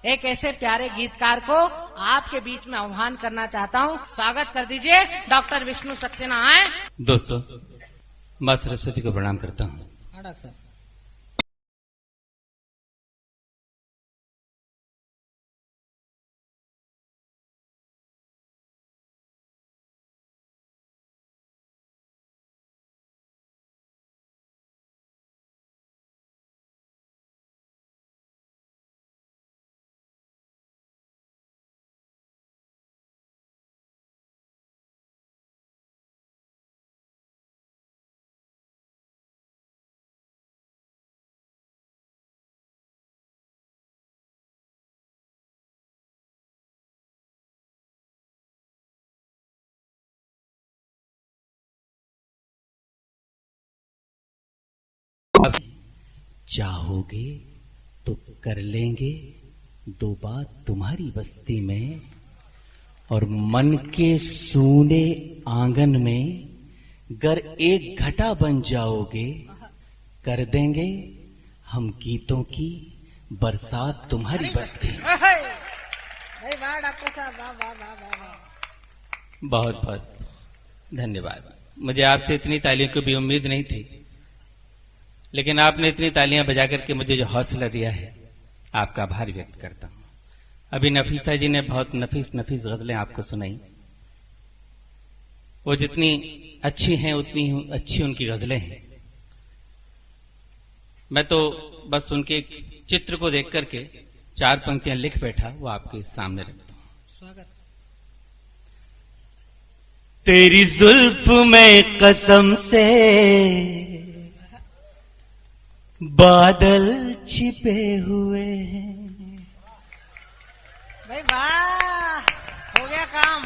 एक ऐसे प्यारे गीतकार को आपके बीच में आह्वान करना चाहता हूँ। स्वागत कर दीजिए, डॉक्टर विष्णु सक्सेना आए। दोस्तों, मां सरस्वती को प्रणाम करता हूँ। डॉक्टर साहब, चाहोगे तो कर लेंगे दो बात तुम्हारी बस्ती में, और मन के सूने आंगन में गर एक घटा बन जाओगे, कर देंगे हम गीतों की बरसात तुम्हारी बस्ती में। भाई वाह डॉक्टर साहब, वाह वाह वाह वाह वाह। बहुत बहुत धन्यवाद। मुझे आपसे इतनी तालियों की भी उम्मीद नहीं थी, लेकिन आपने इतनी तालियां बजा करके मुझे जो हौसला दिया है, आपका आभार व्यक्त करता हूं। अभी नफीसा जी ने बहुत नफीस नफीस गजलें आपको सुनाई। वो जितनी अच्छी हैं उतनी अच्छी उनकी गजलें हैं। मैं तो बस उनके चित्र को देख करके 4 पंक्तियां लिख बैठा, वो आपके सामने रखता हूं। स्वागत। तेरी जुल्फ में कसम से बादल छिपे हुए हैं। भाई वाह, हो गया काम,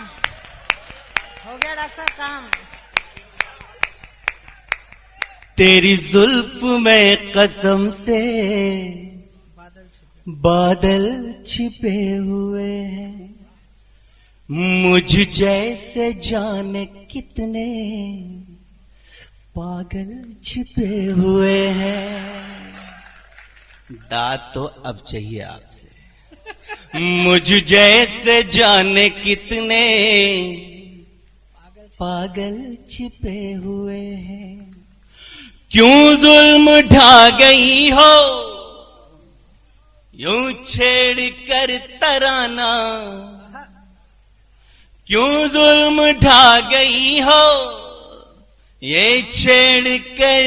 हो गया डॉक्टर साहब काम। तेरी जुल्फ में कसम से बादल छिपे हुए हैं, मुझ जैसे जाने कितने पागल छिपे हुए हैं। दाद तो अब चाहिए आपसे। मुझ जैसे जाने कितने पागल छिपे हुए हैं। क्यों जुल्म ढा गई हो यूं छेड़ कर तराना, क्यों जुल्म ढा गई हो ये छेड़ कर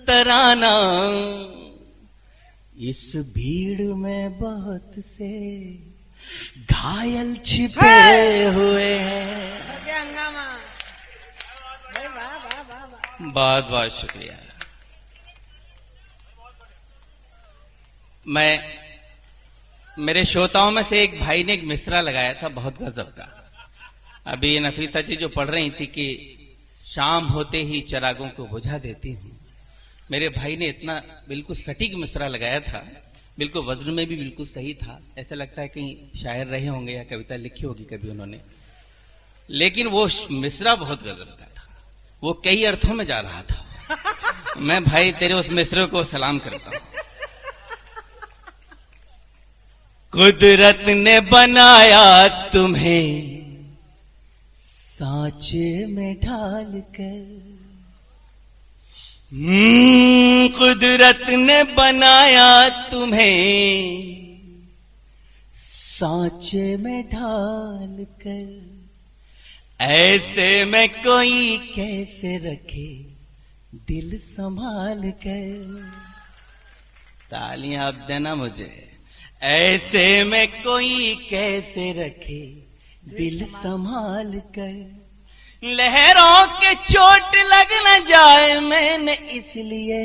तराना। इस भीड़ में बहुत से घायल छिपे हुए हैं। हो गया हंगामा। भाई वाह वाह वाह वाह। बहुत बहुत शुक्रिया। मेरे श्रोताओं में से एक भाई ने एक मिसरा लगाया था बहुत गजब का। अभी ये नफीसा जी जो पढ़ रही थी कि शाम होते ही चिरागों को बुझा देती हूं, मेरे भाई ने इतना बिल्कुल सटीक मिसरा लगाया था, बिल्कुल वज्र में भी बिल्कुल सही था। ऐसा लगता है कहीं शायर रहे होंगे या कविता लिखी होगी कभी उन्होंने, लेकिन वो मिसरा बहुत गजब का था। वो कई अर्थों में जा रहा था। मैं भाई तेरे उस मिसरे को सलाम करता हूं। कुदरत ने बनाया तुम्हें सांचे में ढाल कर, कुदरत ने बनाया तुम्हें सांचे में ढाल कर, ऐसे में कोई कैसे रखे दिल संभाल कर। तालियां अब देना मुझे। ऐसे में कोई कैसे रखे दिल संभाल कर। लहरों के चोट लग न जाए मैंने इसलिए,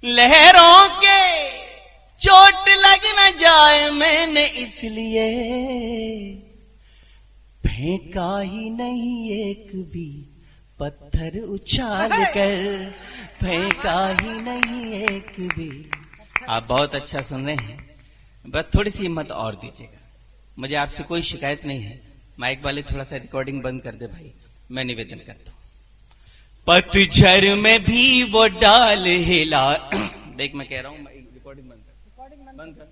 लहरों के चोट लग न जाए मैंने इसलिए, फेंका ही नहीं एक भी पत्थर उछाल कर, फेंका ही नहीं एक भी। आप बहुत अच्छा सुन रहे हैं, बस थोड़ी सी हिम्मत और दीजिएगा। मुझे आपसे कोई शिकायत नहीं है। माइक वाले थोड़ा सा रिकॉर्डिंग बंद कर दे भाई, मैं निवेदन करता हूं। पतझड़ में भी वो डाल हिला, देख मैं कह रहा हूं, रिकॉर्डिंग बंद कर, बंद कर।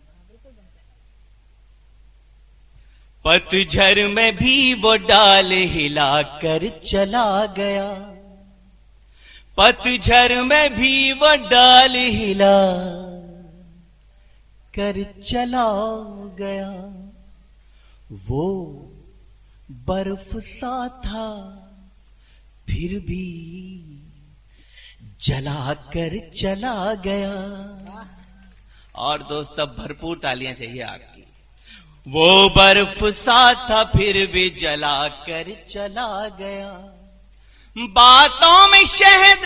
पतझड़ में भी वो डाल हिलाकर चला गया, पतझड़ में भी वो डाल हिला कर चला गया। वो बर्फ सा था फिर भी जला कर चला गया। और दोस्त अब भरपूर तालियां चाहिए आपकी। वो बर्फ सा था फिर भी जला कर चला गया। बातों में शहद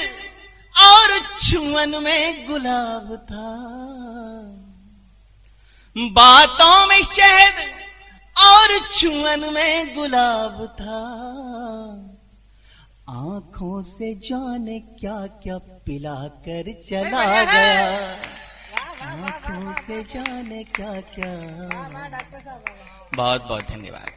और छुअन में गुलाब था, बातों में शहद और छुअन में गुलाब था। आंखों से जाने क्या क्या पिला कर चला गया, आंखों से जाने क्या क्या। बहुत बहुत धन्यवाद।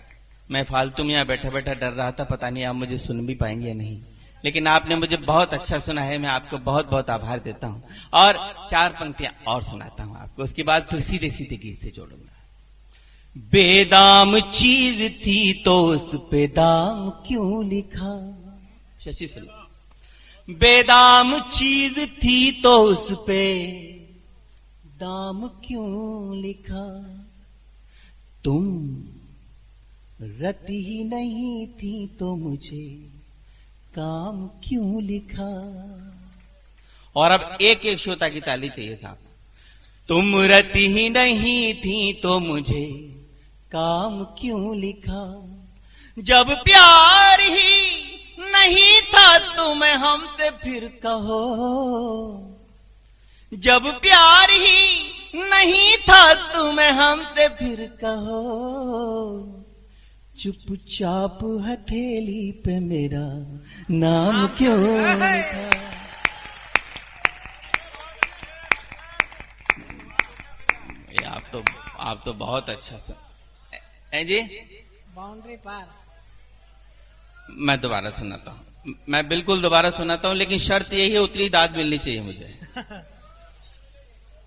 मैं फालतू में यहाँ बैठा बैठा डर रहा था, पता नहीं आप मुझे सुन भी पाएंगे या नहीं, लेकिन आपने मुझे बहुत अच्छा सुना है। मैं आपको बहुत बहुत आभार देता हूँ। और 4 पंक्तियां और सुनाता हूँ आपको, उसके बाद फिर सीधे सीधे गीत से जोड़ूंगा। बेदाम चीज थी तो उस पे दाम क्यों लिखा, शशि सुनो। बेदाम चीज थी तो उस पे दाम क्यों लिखा। तुम रति ही नहीं थी तो मुझे काम क्यों लिखा। और अब एक एक श्रोता की ताली चाहिए साहब। तुम रति ही नहीं थी तो मुझे काम क्यों लिखा। जब प्यार ही नहीं था तुम्हें हमसे फिर कहो, जब प्यार ही नहीं था तुम्हें हमसे फिर कहो। चुपचाप हथेली पे मेरा नाम क्यों लिखा। आप तो बहुत अच्छा जी। बाउंड्री पार। मैं दोबारा सुनाता हूँ, मैं बिल्कुल दोबारा सुनाता हूँ, लेकिन शर्त यही है उतनी दाद मिलनी चाहिए मुझे।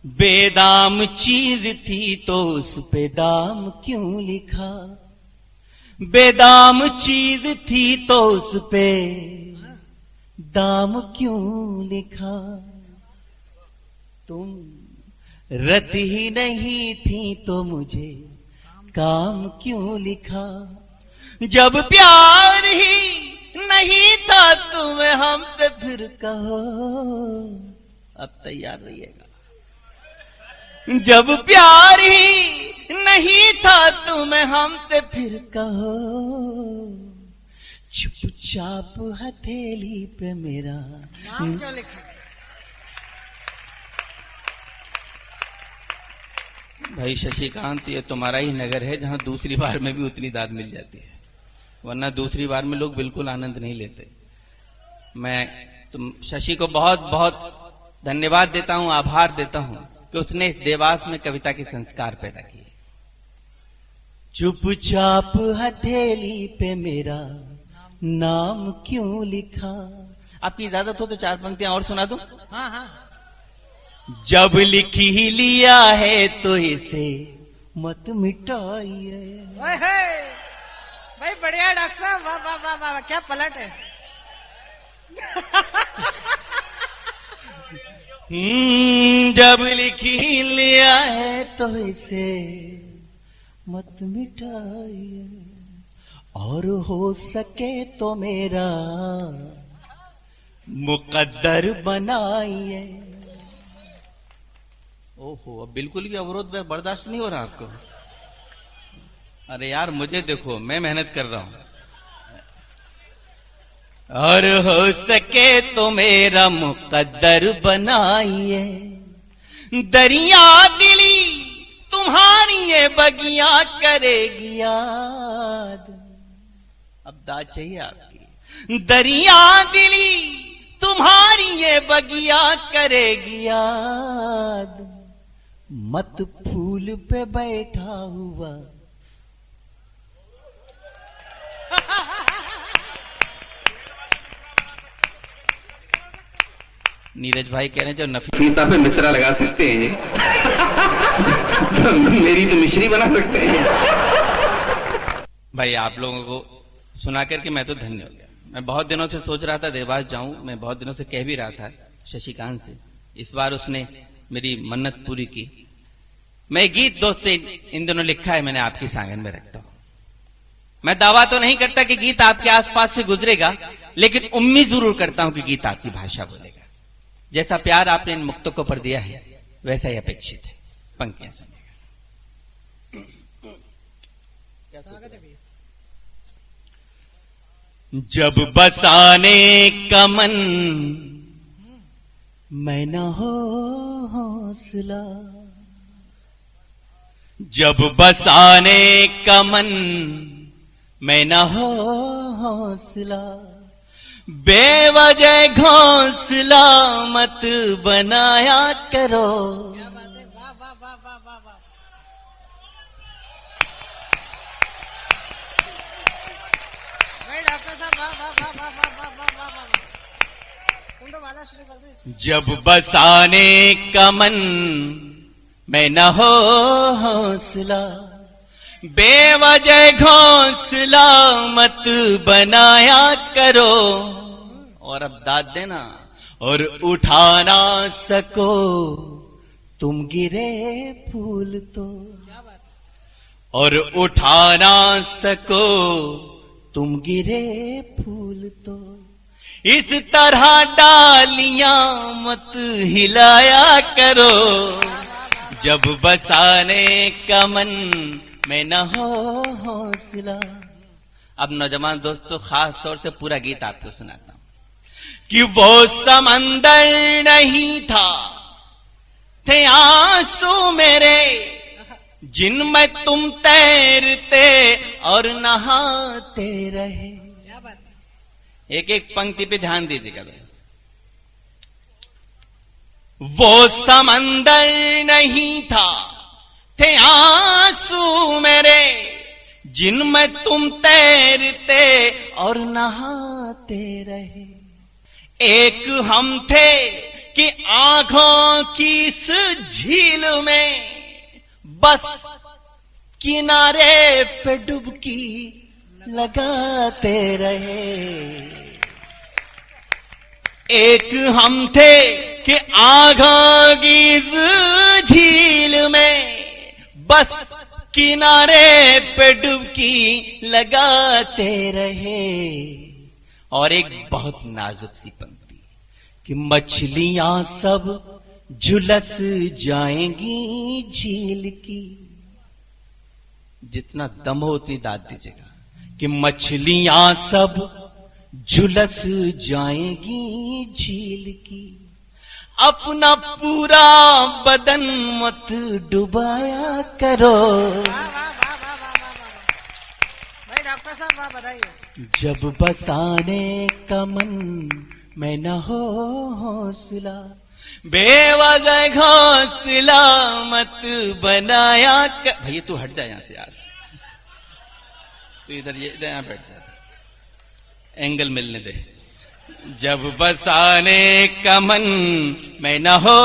बेदाम चीज थी तो उस पे दाम क्यों लिखा। बेदाम चीज थी तो उस पे दाम क्यों लिखा। तुम रत ही नहीं थी तो मुझे काम क्यों लिखा। जब प्यार ही नहीं था तुम्हें हमसे फिर कहो। अब तैयार रहिएगा। जब प्यार ही नहीं था तुम्हें हमसे फिर कहो। चुपचाप हथेली पे मेरा नाम क्यों लिखा। भाई शशिकांत, ये तुम्हारा ही नगर है जहां दूसरी बार में भी उतनी दाद मिल जाती है, वरना दूसरी बार में लोग बिल्कुल आनंद नहीं लेते। मैं तुम शशि को बहुत बहुत धन्यवाद देता हूं, आभार देता हूं कि उसने इस देवास में कविता के संस्कार पैदा किए। चुपचाप हथेली पे मेरा नाम क्यों लिखा। आपकी इजाजत हो तो 4 पंक्तियां और सुना दूं? हाँ हाँ। जब लिख ही लिया है तो इसे मत मिटाइए। ओए हे, भाई बढ़िया डॉक्टर साहब, वाह वाह वाह वाह, क्या पलट है। जब लिख ही लिया है तो इसे मत मिटाइए। और हो सके तो मेरा मुकद्दर बनाइए। ओहो, अब बिल्कुल भी अवरोध में बर्दाश्त नहीं हो रहा आपको? अरे यार मुझे देखो, मैं मेहनत कर रहा हूं। और हो सके तो मेरा मुकद्दर बनाइए। दरिया दिली तुम्हारी ये बगिया करेगी याद। अब दाद चाहिए आपकी। दरिया दिली तुम्हारी ये बगिया करेगी याद। मत फूल पे बैठा हुआ नीरज भाई कह रहे हैं जो नफीसा पे मिश्रा लगा सकते हैं तो मेरी तो मिश्री बना सकते हैं। भाई आप लोगों को सुना करके मैं तो धन्य हो गया। मैं बहुत दिनों से सोच रहा था देवास जाऊं, मैं बहुत दिनों से कह भी रहा था शशिकांत से, इस बार उसने मेरी मन्नत पूरी की। मैं गीत दोस्त इन दिनों लिखा है, मैंने आपकी सांगन में रखता हूं। मैं दावा तो नहीं करता कि गीत आपके आसपास से गुजरेगा, लेकिन उम्मीद जरूर करता हूं कि गीत आपकी भाषा बोलेगा। जैसा प्यार आपने इन मुक्तकों पर दिया है वैसा ही अपेक्षित है। पंक्तियां सुनिएगा। जब बसाने का मन मैं न हो हौसला, जब बसाने का मन मैं न हो हौसला, बेवजह घोंसला मत बनाया करो। क्या बात है, वाह वाह वाह वाह वाह वाह। भाई डॉक्टर साहब वाह वाह वाह वाह वाह वाह वाह वाह वाह। तुम तो वाला शुरू कर दो। जब बसाने का मन मैं न हो हौसला, बेवजह घोंसला मत बनाया करो। और अब दाद देना। और उठा ना सको तुम गिरे फूल तो, क्या बात है। और उठा ना सको तुम गिरे फूल तो, इस तरह डालियां मत हिलाया करो। जब बसाने का मन मैं न हो हौसला। अब नौजवान दोस्तों खास तौर से पूरा गीत आपको सुनाता हूं कि वो समंदर नहीं था, थे आंसू मेरे जिनमें तुम तैरते और नहाते रहे। क्या बात है। एक एक पंक्ति पे ध्यान दीजिएगा। वो समंदर नहीं था, थे आंसू मेरे जिनमें तुम तैरते और नहाते रहे। एक हम थे कि आंखों की इस झील में बस किनारे पे डुबकी लगाते रहे। एक हम थे कि आंखों की इस झील में बस किनारे पे डुबकी लगाते रहे। और एक बहुत नाजुक सी पंक्ति कि मछलियां सब झुलस जाएंगी झील की। जितना दम हो उतनी दाद दीजिएगा कि मछलियां सब झुलस जाएंगी झील की। अपना पूरा बदन मत डुबाया करो। वाह वाह वाह वाह वाह वाह वाह। भाई डॉक्टर साहब वाह बताइए। जब बसाने का मन मैं न हो हौसला, बेवजह घोंसला मत बनाया भैया तू हट जा यहां से यार, तू इधर यहां बैठ जा, एंगल मिलने दे। जब बसाने का मन मैं न हो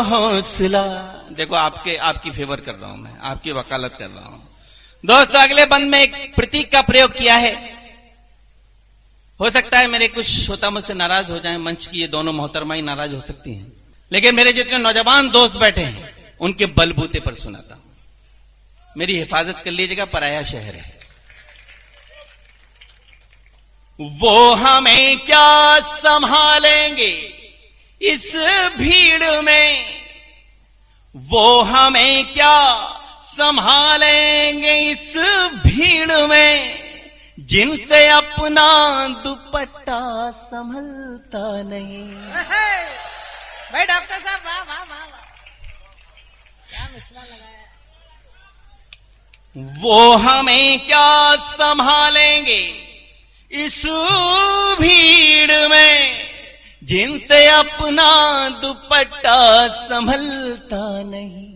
हौसला। देखो आपकी फेवर कर रहा हूं मैं, आपकी वकालत कर रहा हूं। दोस्तों अगले बंद में एक प्रतीक का प्रयोग किया है। हो सकता है मेरे कुछ श्रोता मुझसे नाराज हो जाएं, मंच की ये दोनों मोहतरमाई नाराज हो सकती हैं, लेकिन मेरे जितने नौजवान दोस्त बैठे हैं उनके बलबूते पर सुनाता हूं। मेरी हिफाजत कर लीजिएगा, पराया शहर है। वो हमें क्या संभालेंगे इस भीड़ में, वो हमें क्या संभालेंगे इस भीड़ में, जिनसे अपना दुपट्टा संभलता नहीं। भाई डॉक्टर साहब वाह वाह वाह वाह, क्या मिसरा लगाया। वो हमें क्या संभालेंगे इस भीड़ में, जिनसे अपना दुपट्टा संभलता नहीं।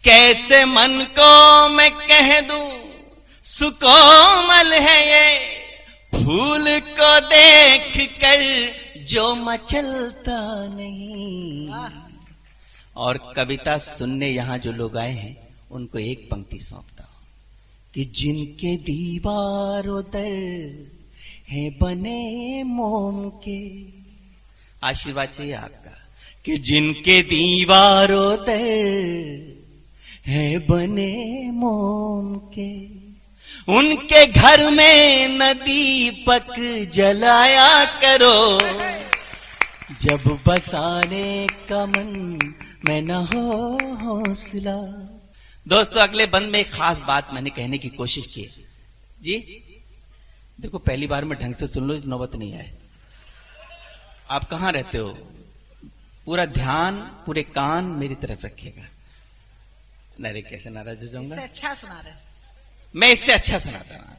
कैसे मन को मैं कह दूं सुकोमल है ये, फूल को देख कर जो मचलता नहीं। और कविता सुनने यहां जो लोग आए हैं उनको एक पंक्ति सौंपता हूं कि जिनके दीवारों दर हैं बने मोम के, आशीर्वाद चाहिए आपका, कि जिनके दीवारों दर हैं बने मोम के, उनके घर में न दीपक जलाया करो, जब बसाने का मन में न हो हौसला। दोस्तों अगले बंद में एक खास बात मैंने कहने की कोशिश की जी। देखो पहली बार में ढंग से सुन लो, नौबत नहीं आए। आप कहां रहते हो, पूरा ध्यान पूरे कान मेरी तरफ रखिएगा। नरे कैसे नाराज हो जाऊंगा, इससे अच्छा सुना रहे। मैं इससे अच्छा सुनाता हूं।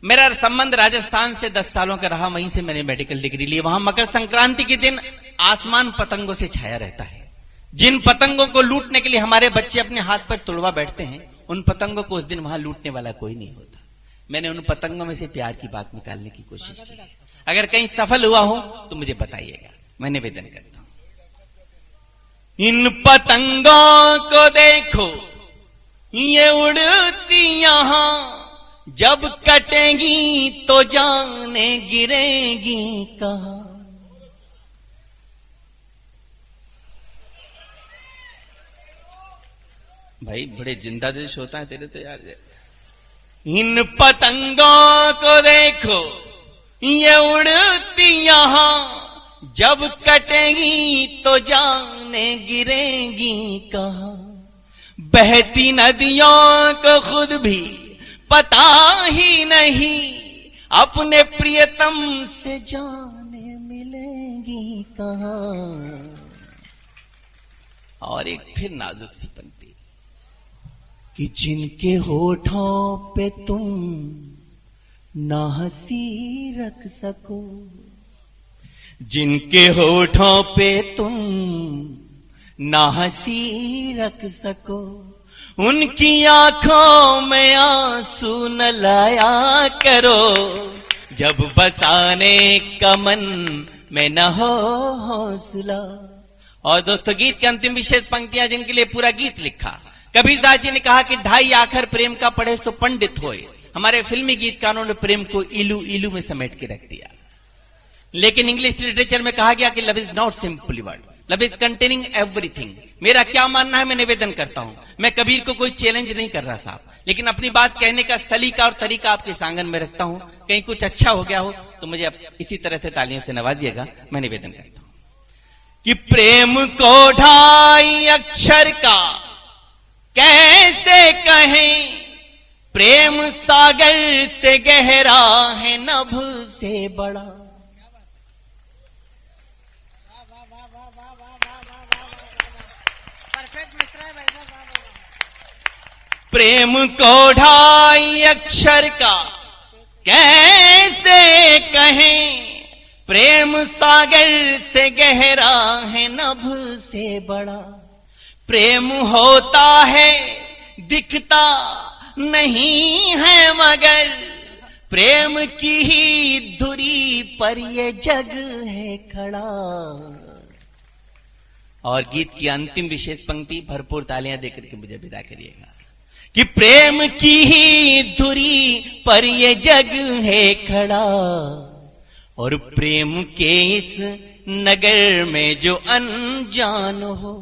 मेरा संबंध राजस्थान से 10 सालों का रहा, वहीं से मैंने मेडिकल डिग्री ली। वहां मकर संक्रांति के दिन आसमान पतंगों से छाया रहता है। जिन पतंगों को लूटने के लिए हमारे बच्चे अपने हाथ पर तुड़वा बैठते हैं, उन पतंगों को उस दिन वहां लूटने वाला कोई नहीं होता। मैंने उन पतंगों में से प्यार की बात निकालने की कोशिश की। अगर कहीं सफल हुआ हो तो मुझे बताइएगा, मैं निवेदन करता हूं। इन पतंगों को देखो ये उड़ती यहां, जब कटेंगी तो जाने गिरेगी कहां। भाई बड़े जिंदा दिल होता है तेरे तो यार। इन पतंगों को देखो ये उड़ती यहां, जब कटेंगी तो जाने गिरेगी कहां। बहती नदियों को खुद भी पता ही नहीं, अपने प्रियतम से जाने मिलेंगी कहां। और एक फिर नाजुक सी पंक्ति कि जिनके होठों पे तुम ना हंसी रख सको, जिनके होठों पे तुम ना हंसी रख सको, उनकी आंखों में आंसू न लाया करो, जब बसाने का मन में न हो हौसला। और दोस्तों गीत की अंतिम विशेष पंक्तियां जिनके लिए पूरा गीत लिखा। कबीरदास जी ने कहा कि ढाई आखर प्रेम का पढ़े तो पंडित होए। हमारे फिल्मी गीतकारों ने प्रेम को इलू इलू में समेट के रख दिया। लेकिन इंग्लिश लिटरेचर में कहा गया कि love is not simply word, love is containing everything. मेरा क्या मानना है मैं निवेदन करता हूं। मैं कबीर को कोई चैलेंज नहीं कर रहा साहब, लेकिन अपनी बात कहने का सलीका और तरीका आपके सांगन में रखता हूं। कहीं कुछ अच्छा हो गया हो तो मुझे इसी तरह से तालियों से नवाजिएगा। मैं निवेदन करता हूं कि प्रेम को ढाई अक्षर का कैसे कहें, प्रेम सागर से गहरा है नभ से बड़ा। प्रेम को ढाई अक्षर का कैसे कहें, प्रेम सागर से गहरा है नभ से बड़ा। प्रेम होता है दिखता नहीं है मगर, प्रेम की ही धुरी पर ये जग है खड़ा। और गीत की अंतिम विशेष पंक्ति भरपूर तालियां देकर के मुझे विदा करिएगा कि प्रेम की ही धुरी पर ये जग है खड़ा, और प्रेम के इस नगर में जो अनजान हो।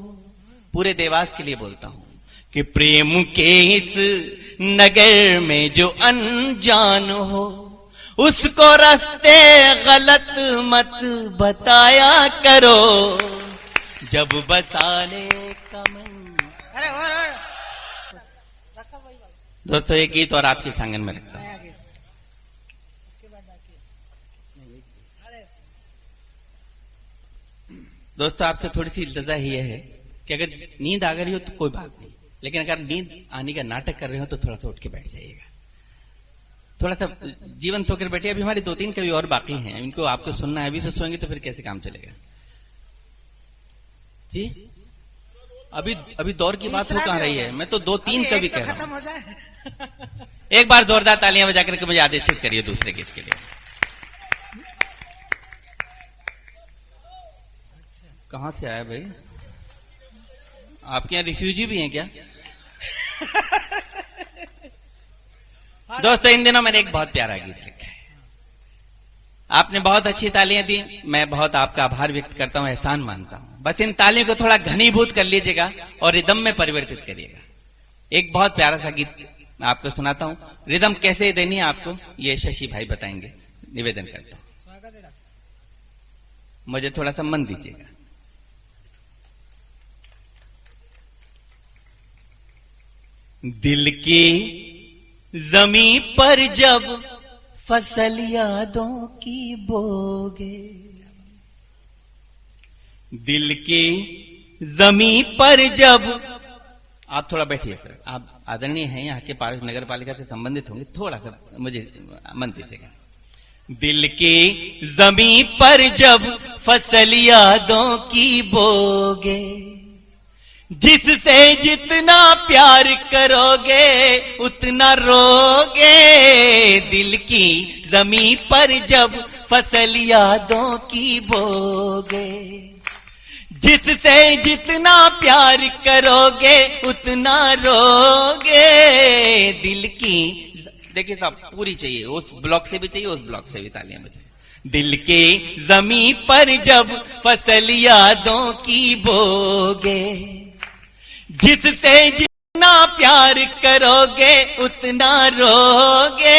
पूरे देवास के लिए बोलता हूं कि प्रेम के इस नगर में जो अनजान हो, उसको रास्ते गलत मत बताया करो, जब बसाने का मन। दोस्तों ये गीत और आपके सांगन में रखता हूं। दोस्तों आपसे थोड़ी सी इल्तजा ही है कि अगर नींद आ गई हो तो कोई बात नहीं, लेकिन अगर नींद आने का नाटक कर रहे हो तो थोड़ा सा उठ के बैठ जाइएगा। थोड़ा सा जीवंत होकर बैठिए। अभी हमारी 2-3 कवि और बाकी हैं, इनको आपको सुनना है। अभी से सोएंगे तो फिर कैसे काम चलेगा जी। अभी दौर की बात हो कहां रही है। मैं तो 2-3 कवि कह रहा हूं। एक बार जोरदार तालियां बजा करके मुझे आदेशित करिए दूसरे गीत के लिए। कहां से आया भाई? आपके यहाँ रिफ्यूजी भी हैं क्या? दोस्तों, इन दिनों मैंने एक बहुत प्यारा गीत लिखा है। आपने बहुत अच्छी तालियां दी, मैं बहुत आपका आभार व्यक्त करता हूं, एहसान मानता हूं। बस इन तालियों को थोड़ा घनीभूत कर लीजिएगा और रिदम में परिवर्तित करिएगा। एक बहुत प्यारा सा गीत मैं आपको सुनाता हूं। रिदम कैसे देनी है आपको, ये शशि भाई बताएंगे। निवेदन करता हूं, मुझे थोड़ा सा मन दीजिएगा। दिल की जमी पर जब फसल यादों की बोगे, दिल की जमी पर जब, आप थोड़ा बैठिए सर, आप आदरणीय हैं, यहाँ के नगर पालिका से संबंधित होंगे, थोड़ा सा मुझे मन दीजिएगा। दिल की जमी पर जब फसल यादों की बोगे, जिससे जितना प्यार करोगे उतना रोगे। दिल की जमी पर जब फसल यादों की बोगे, जिससे जितना प्यार करोगे उतना रोगे। दिल की, देखिए साहब, पूरी चाहिए, उस ब्लॉक से भी चाहिए, उस ब्लॉक से भी तालियां बजाइए। दिल के जमी पर जब फसल यादों की बोगे, जिससे जितना प्यार करोगे उतना रोगे।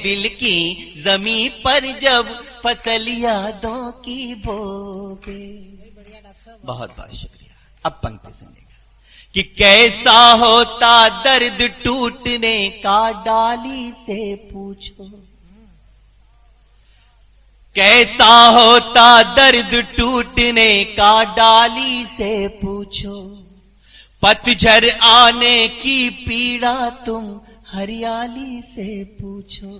दिल की जमी पर जब फसल यादों की बोगे। बहुत बहुत शुक्रिया। अब पंक्ति सुनिएगा कि कैसा होता दर्द टूटने का डाली से पूछो, कैसा होता दर्द टूटने का डाली से पूछो। पतझड़ आने की पीड़ा तुम हरियाली से पूछो।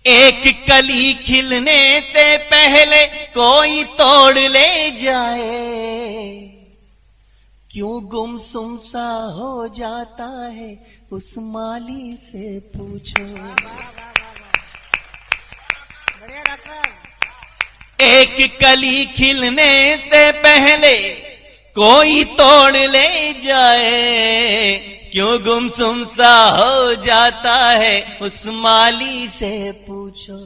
एक कली खिलने से पहले कोई तोड़ ले जाए, क्यों गुमसुम सा हो जाता है उस माली से पूछो। एक कली खिलने से पहले कोई तोड़ ले जाए, क्यों गुमसुम सा हो जाता है उस माली से पूछो।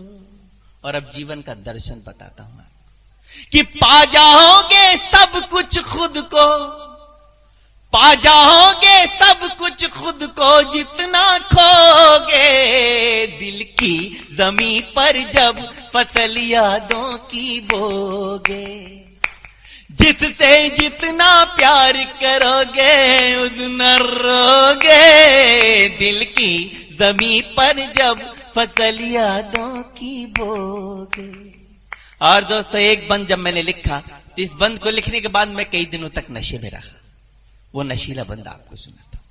और अब जीवन का दर्शन बताता हूं आपको कि पा जाओगे सब कुछ खुद को, पा जाओगे सब कुछ खुद को जितना खोगे। दिल की जमी पर जब फसल यादों की बोगे, जिससे जितना प्यार करोगे उतना रोगे। दिल की जमी पर जब फसल यादों की बोगे। और दोस्तों, एक बंद जब मैंने लिखा तो इस बंद को लिखने के बाद मैं कई दिनों तक नशे में रहा। वो नशीला बंद आपको सुनाता हूं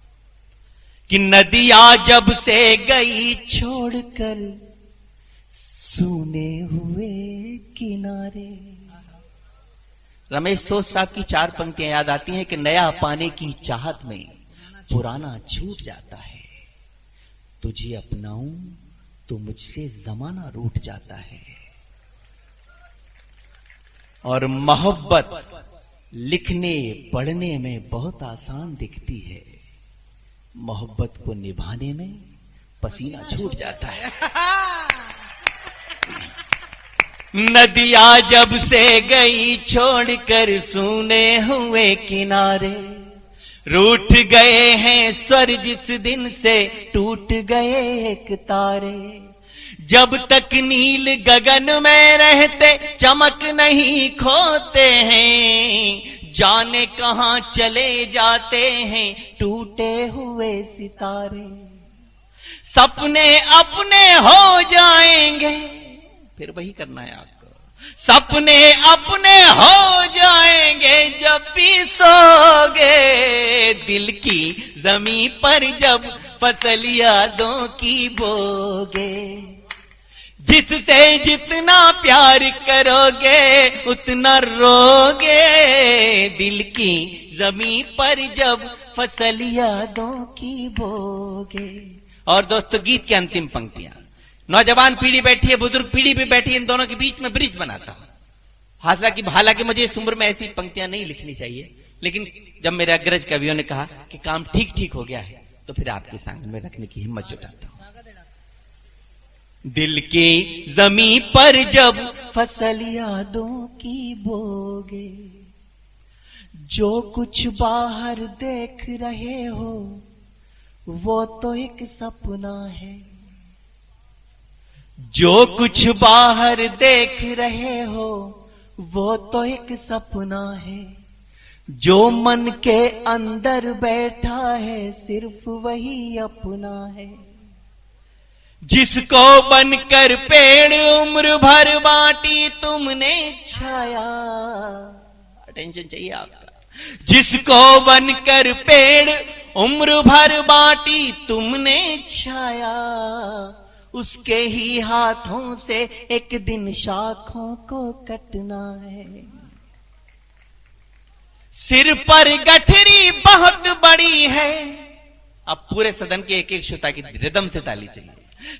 कि नदिया जब से गई छोड़कर सूने हुए किनारे। रमेश सोच साहब की 4 पंक्तियां याद आती हैं कि नया पाने की चाहत में पुराना छूट जाता है। तुझे अपनाऊं तो मुझसे जमाना रूठ जाता है। और मोहब्बत लिखने पढ़ने में बहुत आसान दिखती है, मोहब्बत को निभाने में पसीना छूट जाता है। नदिया जब से गई छोड़कर सूने हुए किनारे, रूठ गए हैं स्वर जिस दिन से टूट गए एक तारे। जब तक नील गगन में रहते चमक नहीं खोते हैं, जाने कहां चले जाते हैं टूटे हुए सितारे। सपने अपने हो जाएंगे, फिर वही करना है आपको, सपने अपने हो जाएंगे जब भी सोगे। दिल की जमी पर जब फसल यादों की बोगे, जिससे जितना प्यार करोगे उतना रोगे। दिल की जमी पर जब फसल यादों की बोगे। और दोस्तों, गीत की अंतिम पंक्तियां, नौजवान पीढ़ी बैठी है, बुजुर्ग पीढ़ी भी बैठी है, इन दोनों के बीच में ब्रिज बनाता हूं। हालांकि मुझे इस उम्र में ऐसी पंक्तियां नहीं लिखनी चाहिए, लेकिन जब मेरे अग्रज कवियों ने कहा कि काम ठीक ठीक हो गया है, तो फिर आपके सामने में रखने की हिम्मत जुटाता हूं। दिल की जमी पर जब फसल यादों की बोगे, जो कुछ बाहर देख रहे हो वो तो एक सपना है। जो कुछ बाहर देख रहे हो वो तो एक सपना है। जो मन के अंदर बैठा है सिर्फ वही अपना है। जिसको बनकर पेड़ उम्र भर बांटी तुमने छाया, अटेंशन चाहिए आपका। जिसको बनकर पेड़ उम्र भर बांटी तुमने छाया, उसके ही हाथों से एक दिन शाखों को कटना है। सिर पर गठरी बहुत बड़ी है। अब पूरे सदन के एक एक श्रोता की रिदम से ताली चाहिए।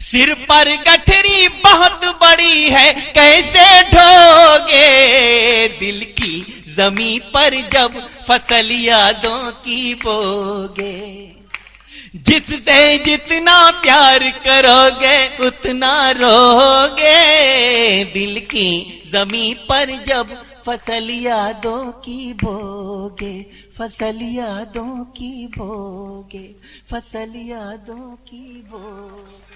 सिर पर गठरी बहुत बड़ी है, कैसे ढोगे दिल की जमी पर जब फसल यादों की बोगे। जिससे जितना प्यार करोगे उतना रोगे, दिल की जमी पर जब फसल यादों की बोगे, फसल यादों की बोगे, फसल यादों की बोगे।